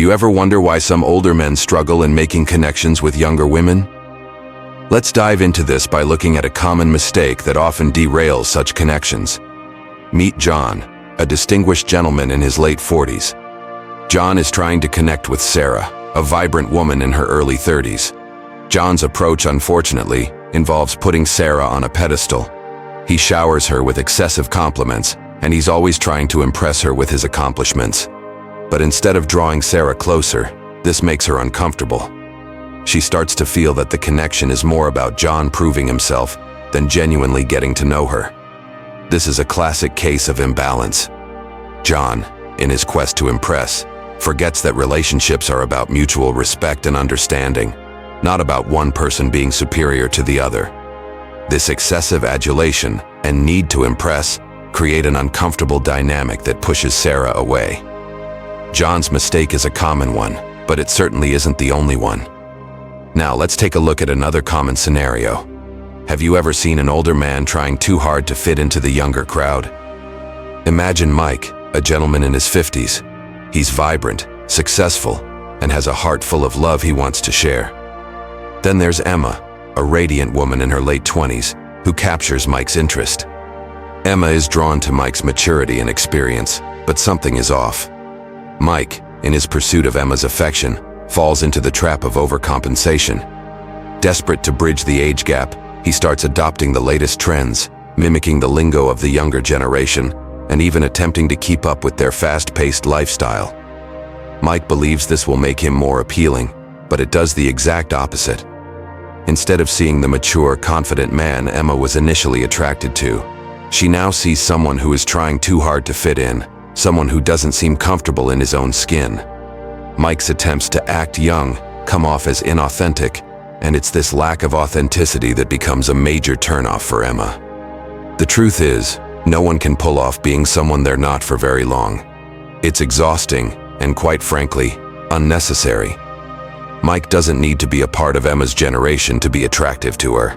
you ever wonder why some older men struggle in making connections with younger women? Let's dive into this by looking at a common mistake that often derails such connections. Meet John, a distinguished gentleman in his late 40s. John is trying to connect with Sarah, a vibrant woman in her early 30s. John's approach, unfortunately, involves putting Sarah on a pedestal. He showers her with excessive compliments, and he's always trying to impress her with his accomplishments. But instead of drawing Sarah closer, this makes her uncomfortable. She starts to feel that the connection is more about John proving himself than genuinely getting to know her. This is a classic case of imbalance. John, in his quest to impress, forgets that relationships are about mutual respect and understanding, not about one person being superior to the other. This excessive adulation and need to impress create an uncomfortable dynamic that pushes Sarah away. John's mistake is a common one, but it certainly isn't the only one. Now let's take a look at another common scenario. Have you ever seen an older man trying too hard to fit into the younger crowd? Imagine Mike, a gentleman in his 50s. He's vibrant, successful, and has a heart full of love he wants to share. Then there's Emma, a radiant woman in her late 20s, who captures Mike's interest. Emma is drawn to Mike's maturity and experience, but something is off. Mike, in his pursuit of Emma's affection, falls into the trap of overcompensation. Desperate to bridge the age gap, he starts adopting the latest trends, mimicking the lingo of the younger generation, and even attempting to keep up with their fast-paced lifestyle. Mike believes this will make him more appealing, but it does the exact opposite. Instead of seeing the mature, confident man Emma was initially attracted to, she now sees someone who is trying too hard to fit in, someone who doesn't seem comfortable in his own skin. Mike's attempts to act young come off as inauthentic, and it's this lack of authenticity that becomes a major turnoff for Emma. The truth is, no one can pull off being someone they're not for very long. It's exhausting and, quite frankly, unnecessary. Mike doesn't need to be a part of Emma's generation to be attractive to her.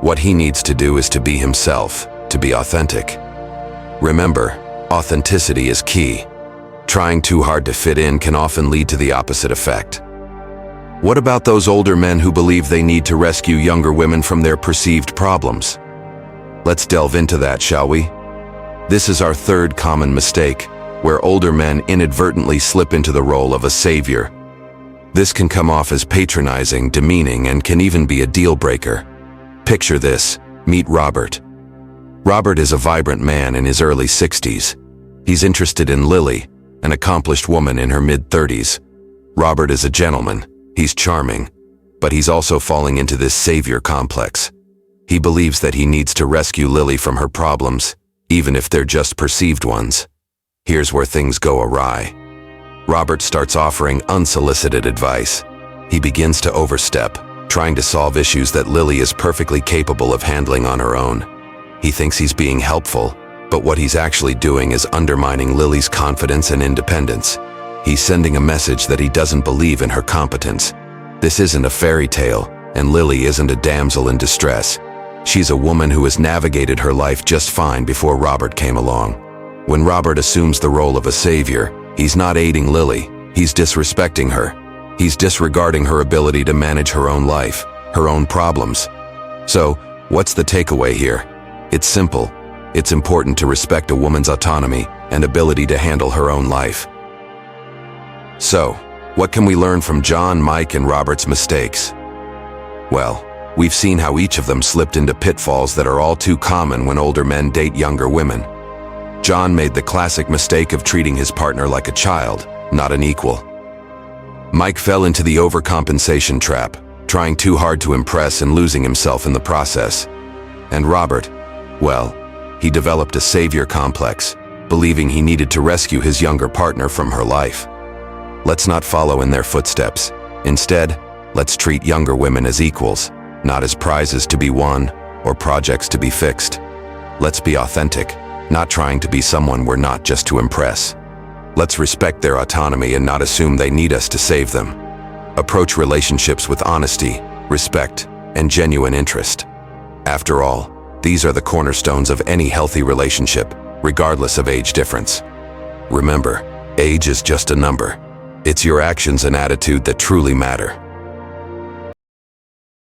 What he needs to do is to be himself, to be authentic. Remember, authenticity is key. Trying too hard to fit in can often lead to the opposite effect. What about those older men who believe they need to rescue younger women from their perceived problems? Let's delve into that, shall we? This is our third common mistake, where older men inadvertently slip into the role of a savior. This can come off as patronizing, demeaning, and can even be a deal breaker. Picture this: meet Robert. Robert is a vibrant man in his early 60s. He's interested in Lily, an accomplished woman in her mid-30s. Robert is a gentleman. He's charming, but he's also falling into this savior complex. He believes that he needs to rescue Lily from her problems, even if they're just perceived ones. Here's where things go awry. Robert starts offering unsolicited advice. He begins to overstep, trying to solve issues that Lily is perfectly capable of handling on her own. He thinks he's being helpful, but what he's actually doing is undermining Lily's confidence and independence. He's sending a message that he doesn't believe in her competence. This isn't a fairy tale, and Lily isn't a damsel in distress. She's a woman who has navigated her life just fine before Robert came along. When Robert assumes the role of a savior, he's not aiding Lily, he's disrespecting her. He's disregarding her ability to manage her own life, her own problems. So, what's the takeaway here? It's simple. It's important to respect a woman's autonomy and ability to handle her own life. So, what can we learn from John, Mike, and Robert's mistakes? Well, we've seen how each of them slipped into pitfalls that are all too common when older men date younger women. John made the classic mistake of treating his partner like a child, not an equal. Mike fell into the overcompensation trap, trying too hard to impress and losing himself in the process. And Robert, well, he developed a savior complex, believing he needed to rescue his younger partner from her life. Let's not follow in their footsteps. Instead, let's treat younger women as equals, not as prizes to be won or projects to be fixed. Let's be authentic, not trying to be someone we're not just to impress. Let's respect their autonomy and not assume they need us to save them. Approach relationships with honesty, respect, and genuine interest. After all, these are the cornerstones of any healthy relationship, regardless of age difference. Remember, age is just a number. It's your actions and attitude that truly matter.